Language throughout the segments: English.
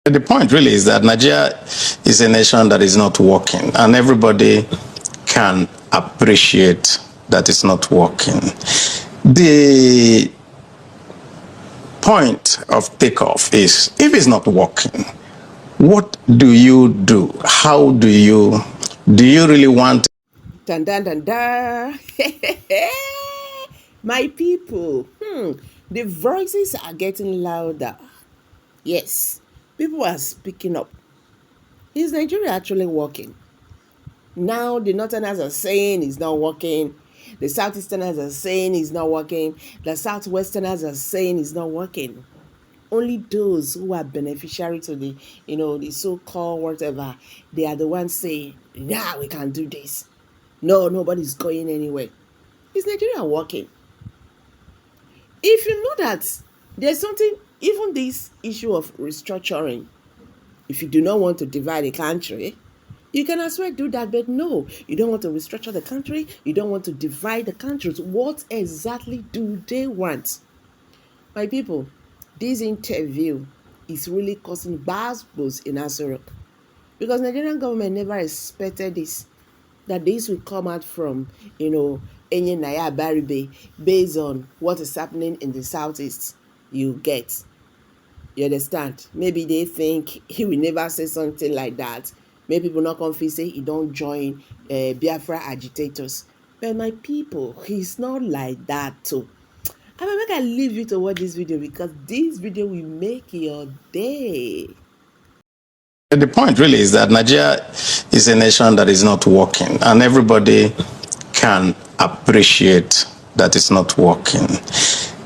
The point really is that Nigeria is a nation that is not working, and everybody can appreciate that it's not working. The point of takeoff is, if it's not working, what do you do? How do you really want? Dun dun dun dun. My people, the voices are getting louder. Yes, people are speaking up. Is Nigeria actually working? Now the Northerners are saying it's not working. The Southeasterners are saying it's not working. The Southwesterners are saying it's not working. Only those who are beneficiary to the, the so-called whatever, they are the ones saying, yeah, we can do this. No, nobody's going anywhere. Is Nigeria working? If you know that there's something, even this issue of restructuring, if you do not want to divide the country, you can as well do that, but no, you don't want to restructure the country, you don't want to divide the countries. What exactly do they want? My people, this interview is really causing buzz in ASOROCK, because Nigerian government never expected this, that this will come out from, Abariba, based on what is happening in the southeast. You understand? Maybe they think he will never say something like that. Maybe people not confess say he don't join Biafra agitators. But my people, he's not like that too. I mean, make I leave you to watch this video, because this video will make your day. The point really is that Nigeria is a nation that is not working, and everybody can appreciate that it's not working.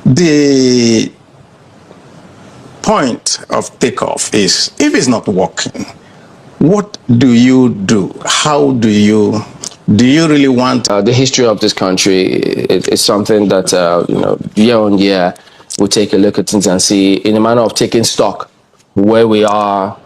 The point of takeoff is, if it's not working, what do you do? How do you really want? The history of this country is something that, year on year, we'll take a look at things and see, in a manner of taking stock, where we are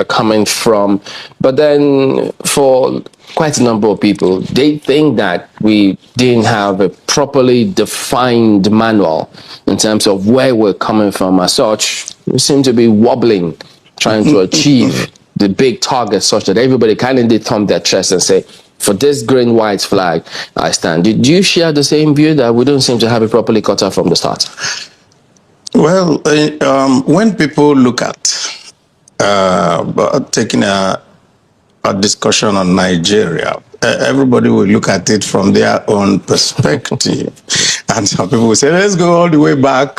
coming from. But then for quite a number of people, they think that we didn't have a properly defined manual in terms of where we're coming from. As such, we seem to be wobbling, trying to achieve the big target, such that everybody kind of did thumb their chest and say, for this green white flag, I stand. Did you share the same view that we don't seem to have it properly cut out from the start? Well, when people look at taking a discussion on Nigeria, everybody will look at it from their own perspective. And some people will say, let's go all the way back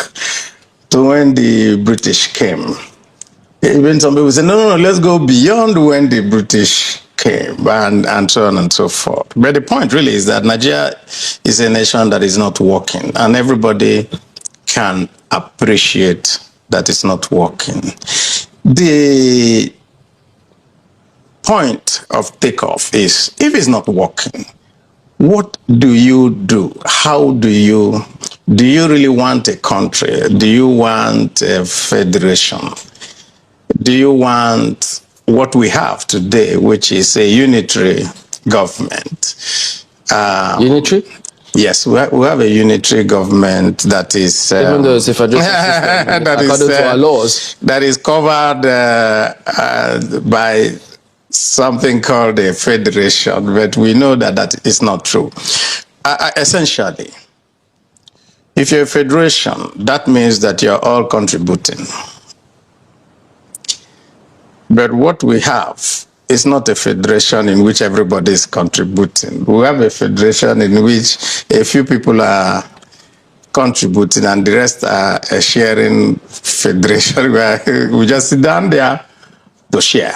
to when the British came. Even some people say, no, let's go beyond when the British came, and so on and so forth. But the point really is that Nigeria is a nation that is not working, and everybody can appreciate that it's not working. The point of takeoff is, if it's not working, what do you do? How do you really want a country? Do you want a federation? Do you want what we have today, which is a unitary government? Unitary? Yes, we have a unitary government that is... even though it's a federal system, according to our laws. That is covered by something called a federation, but we know that that is not true. Essentially, if you're a federation, that means that you're all contributing. But what we have is not a federation in which everybody is contributing. We have a federation in which a few people are contributing and the rest are sharing federation, where we just sit down there to share.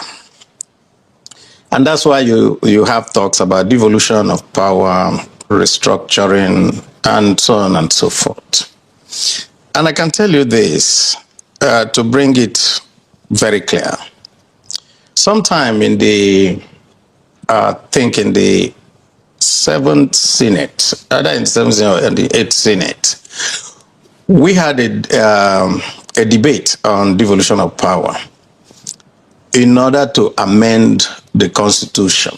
And that's why you have talks about devolution of power, restructuring, and so on and so forth. And I can tell you this, to bring it very clear. Sometime in the, I think in the 7th Senate, either in the 7th or the 8th Senate, we had a debate on devolution of power in order to amend the Constitution.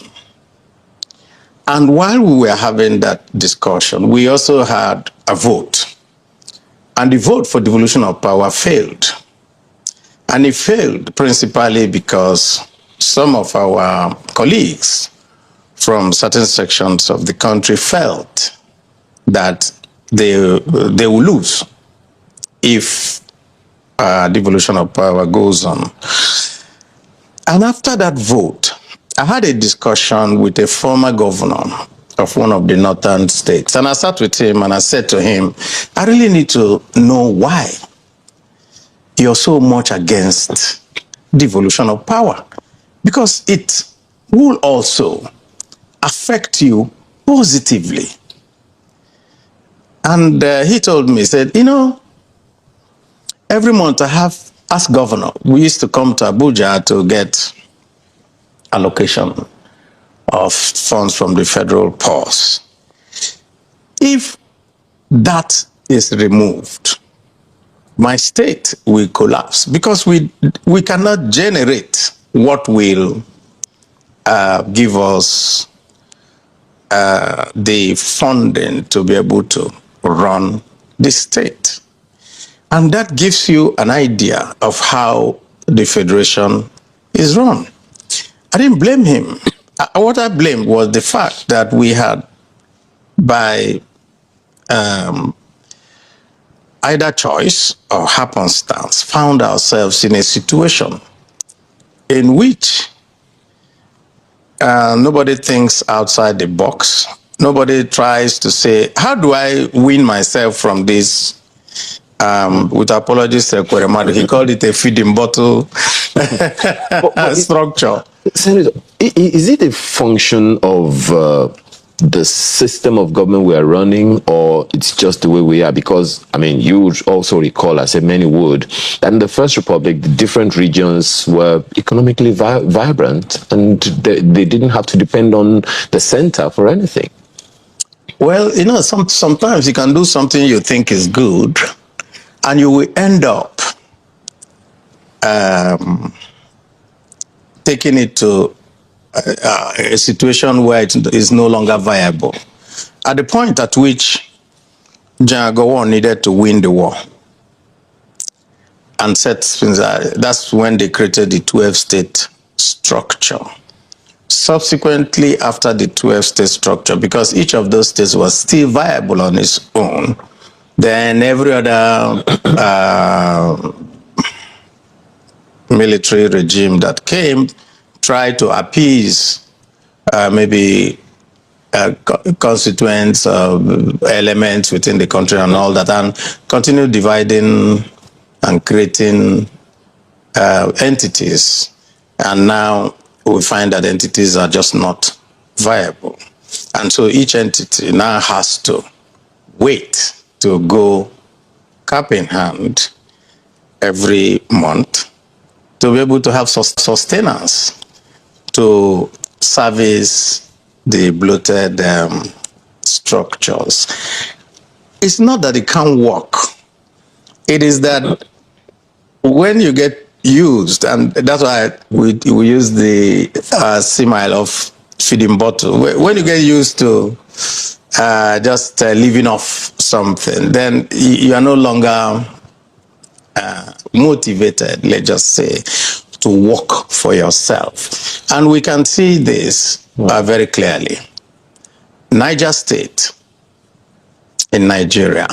And while we were having that discussion, we also had a vote. And the vote for devolution of power failed. And it failed principally because some of our colleagues from certain sections of the country felt that they will lose if devolution of power goes on. And after that vote, I had a discussion with a former governor of one of the northern states. And I sat with him and I said to him, I really need to know why you're so much against devolution of power. Because it will also affect you positively. And he told me, he said, you know, every month I have asked governor, we used to come to Abuja to get allocation of funds from the federal purse. If that is removed, my state will collapse because we cannot generate what will give us the funding to be able to run the state. And that gives you an idea of how the federation is run. I didn't blame him. What I blamed was the fact that we had, by either choice or happenstance, found ourselves in a situation in which nobody thinks outside the box. Nobody tries to say, how do I wean myself from this? With apologies to Kweremadu, he called it a feeding bottle structure. Senator, is it a function of the system of government we are running, or it's just the way we are? Because, I mean, you would also recall, as many would, that in the First Republic, the different regions were economically vibrant, and they didn't have to depend on the center for anything. Well, you know, sometimes you can do something you think is good, and you will end up taking it to a situation where it is no longer viable. At the point at which General Gowon needed to win the war and set things, that's when they created the 12-state structure. Subsequently, after the 12-state structure, because each of those states was still viable on its own, then every other military regime that came tried to appease maybe constituents, elements within the country and all that, and continue dividing and creating entities. And now we find that entities are just not viable. And so each entity now has to wait to go cap in hand every month to be able to have sustenance to service the bloated structures. It's not that it can't work. It is that when you get used, and that's why we use the simile of feeding bottle. When you get used to just living off something, then you are no longer motivated, let's just say, to work for yourself. And we can see this very clearly. Niger State in Nigeria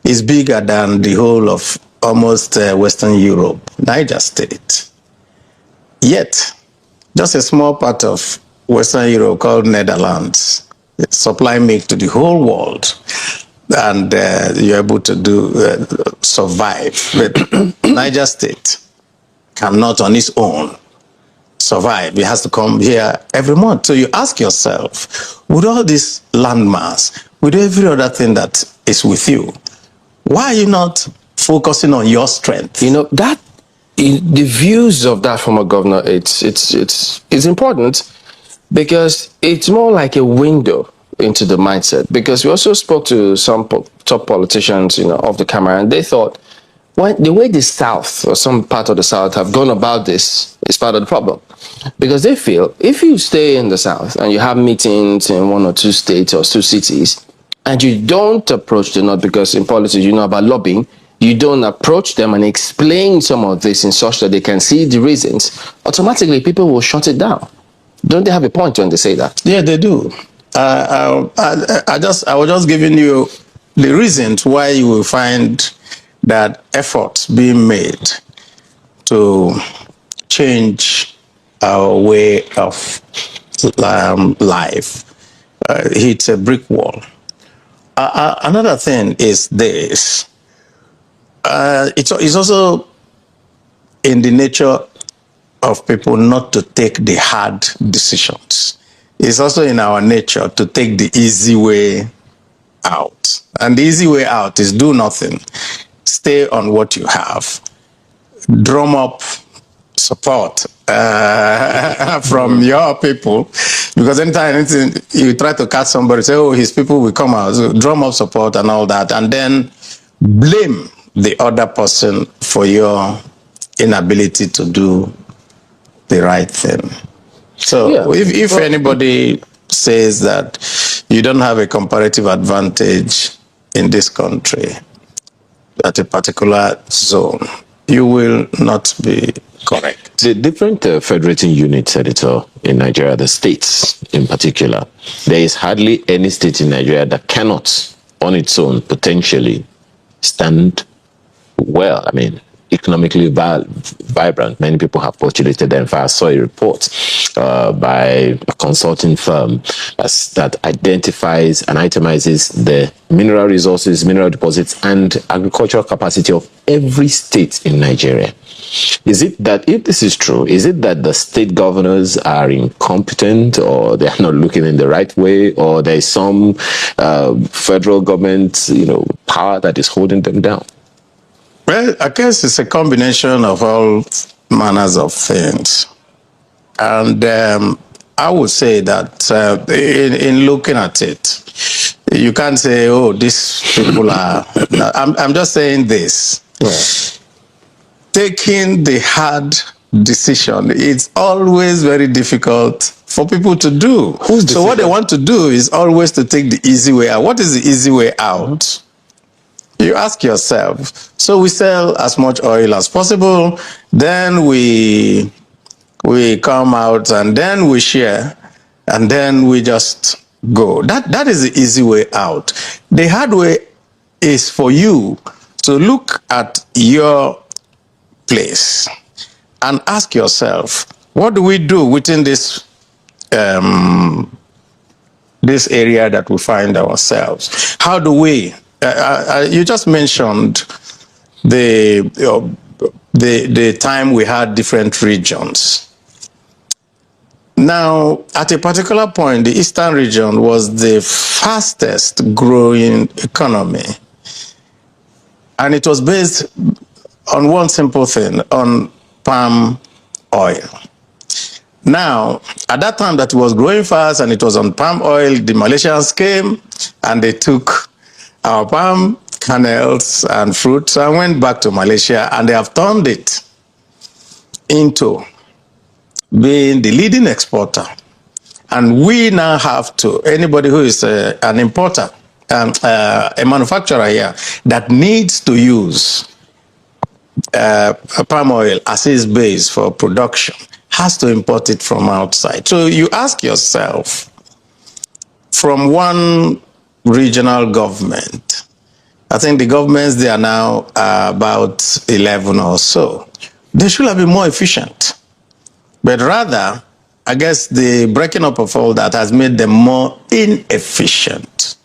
is bigger than the whole of almost Western Europe, Niger State. Yet, just a small part of Western Europe called Netherlands supply milk to the whole world, and you're able to survive. But Niger State cannot on its own survive. It has to come here every month. So you ask yourself, with all this landmass, with every other thing that is with you, why are you not focusing on your strength? You know, that the views of that former governor, it's important, because it's more like a window into the mindset. Because we also spoke to some top politicians, you know, off the camera, and they thought, the way the South or some part of the South have gone about this is part of the problem. Because they feel if you stay in the South and you have meetings in one or two states or two cities, and you don't approach the North, because in politics you know about lobbying, you don't approach them and explain some of this in such that they can see the reasons, automatically people will shut it down. Don't they have a point when they say that? Yeah, they do. I was just giving you the reasons why you will find that efforts being made to change our way of life hits a brick wall. Another thing is this. It's also in the nature of people not to take the hard decisions. It's also in our nature to take the easy way out. And the easy way out is do nothing. Stay on what you have. Drum up support from your people, because anytime you try to catch somebody, say, oh, his people will come out, so drum up support and all that, and then blame the other person for your inability to do the right thing. So yeah, if anybody says that you don't have a comparative advantage in this country at a particular zone, you will not be correct. The different federating units, Editor, in Nigeria, the states in particular, there is hardly any state in Nigeria that cannot, on its own, potentially stand well. I mean, economically vibrant. Many people have postulated that. In fact, I saw a report by a consulting firm that identifies and itemizes the mineral resources, mineral deposits, and agricultural capacity of every state in Nigeria. Is it that, if this is true, is it that the state governors are incompetent, or they are not looking in the right way, or there is some federal government, power that is holding them down? Well, I guess it's a combination of all manners of things. And I would say that in looking at it, you can't say, oh, these people are... I'm just saying this. Yeah. Taking the hard decision, it's always very difficult for people to do. So what they want to do is always to take the easy way out. What is the easy way out? Mm-hmm. You ask yourself, so we sell as much oil as possible, then we come out and then we share, and then we just go. That is the easy way out. The hard way is for you to look at your place and ask yourself, what do we do within this this area that we find ourselves? How do we... you just mentioned the time we had different regions. Now, at a particular point, the Eastern region was the fastest growing economy. And it was based on one simple thing, on palm oil. Now, at that time that it was growing fast and it was on palm oil, the Malaysians came and they took our palm kernels and fruits and went back to Malaysia, and they have turned it into being the leading exporter. And we now have to, anybody who is an importer, a manufacturer here that needs to use palm oil as its base for production, has to import it from outside. So you ask yourself, from one regional government, I think the governments there now are about 11 or so, they should have been more efficient. But rather, I guess the breaking up of all that has made them more inefficient.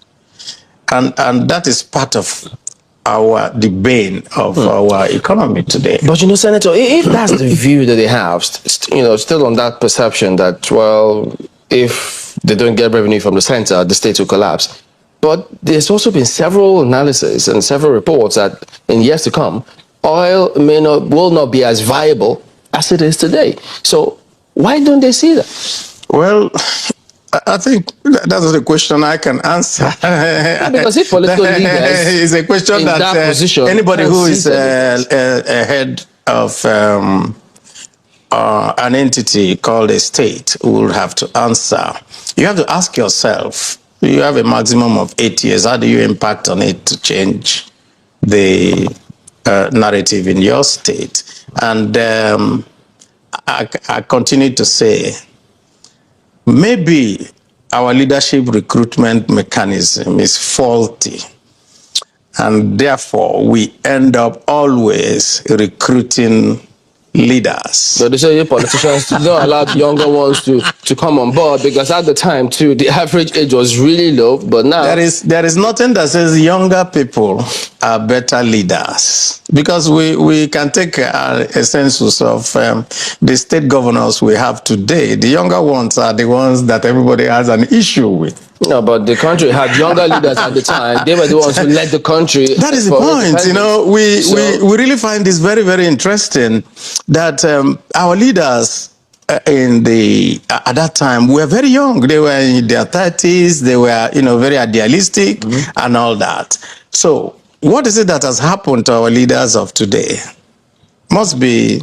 And that is part of the bane of our economy today. But Senator, if that's the view that they have, still on that perception that, well, if they don't get revenue from the center, the state will collapse. But there's also been several analyses and several reports that in years to come, oil will not be as viable as it is today. So why don't they see that? Well, I think that's a question I can answer. Because if political leaders is a question that position, anybody who is a head of an entity called a state will have to answer. You have to ask yourself, you have a maximum of 8 years. How do you impact on it to change the narrative in your state. And I continue to say, maybe our leadership recruitment mechanism is faulty, and therefore we end up always recruiting leaders. So they say politicians don't allow the younger ones to come on board, because at the time too, the average age was really low, but now there is nothing that says younger people are better leaders, because we can take a census of the state governors we have today. The younger ones are the ones that everybody has an issue with. No, but the country had younger leaders at the time. They were the ones who led the country. That is the point. You know, we really find this very, very interesting that our leaders at that time were very young. They were in their 30s. They were, very idealistic and all that. So what is it that has happened to our leaders of today? Must be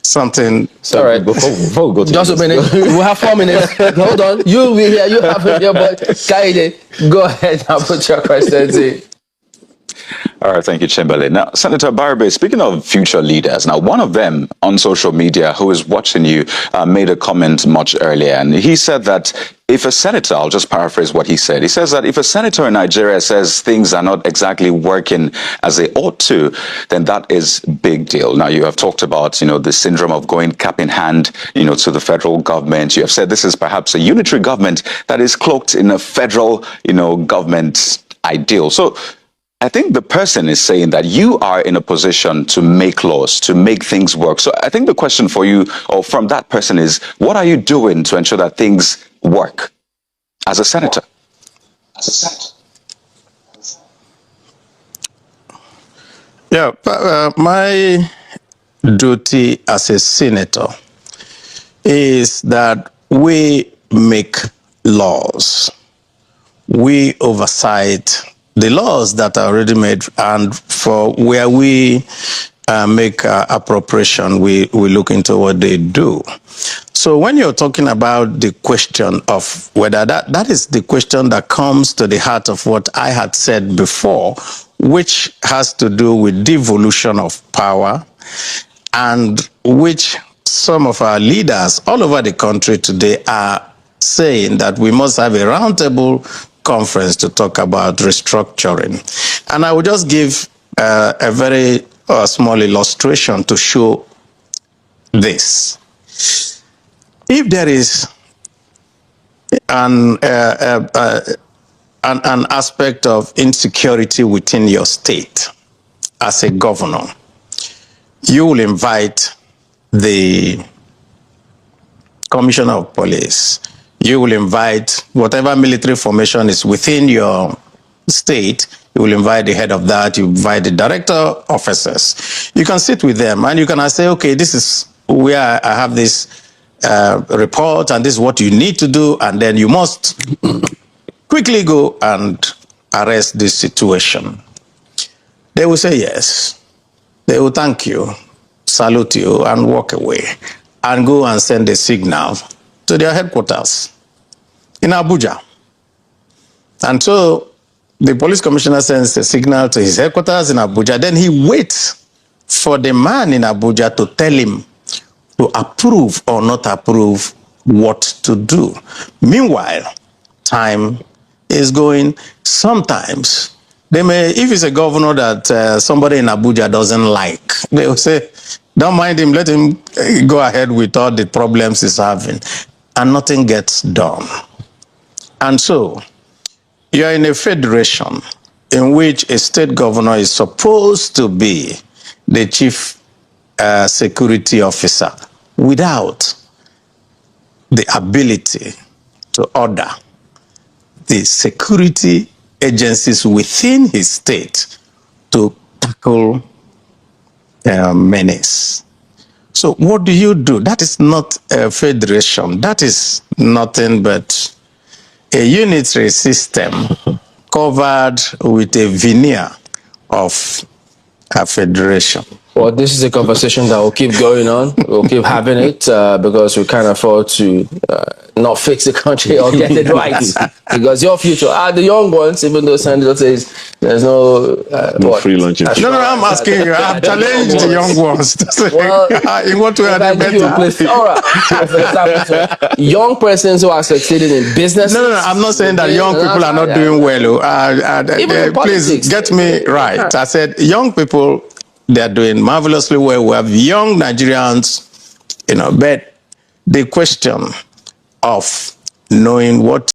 something. All right, before we go to just a minute, we have 4 minutes. Hold on, you be here, you have him here, but Kaide, go ahead and put your questions in. All right, thank you, Chamberlain. Now, Senator Abariba, speaking of future leaders, now one of them on social media who is watching you made a comment much earlier, and he said that if a senator, I'll just paraphrase what he said, he says that if a senator in Nigeria says things are not exactly working as they ought to, then that is big deal. Now, you have talked about, the syndrome of going cap in hand, to the federal government. You have said this is perhaps a unitary government that is cloaked in a federal, government ideal. So I think the person is saying that you are in a position to make laws, to make things work. So I think the question for you, or from that person, is what are you doing to ensure that things work as a senator? Yeah, my duty as a senator is that we make laws. We oversight the laws that are already made, and for where we make appropriation, we look into what they do. So when you're talking about the question of whether that is the question that comes to the heart of what I had said before, which has to do with devolution of power, and which some of our leaders all over the country today are saying that we must have a roundtable conference to talk about restructuring. And I will just give a very small illustration to show this. If there is an aspect of insecurity within your state as a governor, you will invite the commissioner of police. You will invite whatever military formation is within your state. You will invite the head of that. You invite the director officers. You can sit with them and you can say, okay, this is where I have this report and this is what you need to do. And then you must quickly go and arrest this situation. They will say yes. They will thank you, salute you, and walk away and go and send a signal to their headquarters in Abuja. And so the police commissioner sends a signal to his headquarters in Abuja. Then he waits for the man in Abuja to tell him to approve or not approve what to do. Meanwhile, time is going. Sometimes they may, if it's a governor that somebody in Abuja doesn't like, they will say, don't mind him, let him go ahead with all the problems he's having, and nothing gets done. And so you are in a federation in which a state governor is supposed to be the chief security officer without the ability to order the security agencies within his state to tackle menace. So what do you do? That is not a federation. That is nothing but a unitary system covered with a veneer of a federation. Well, this is a conversation that will keep going on. We'll keep having it because we can't afford to not fix the country or get it right. Because your future, the young ones, even though Sandra says there's no free lunch. No, I'm asking you. I've challenged the young ones. Well, in what way are they better? All right. Young persons who are succeeding in business. No, I'm not saying that young people are not doing well. Please get me right. I said young people, they are doing marvelously well. We have young Nigerians, but the question of knowing what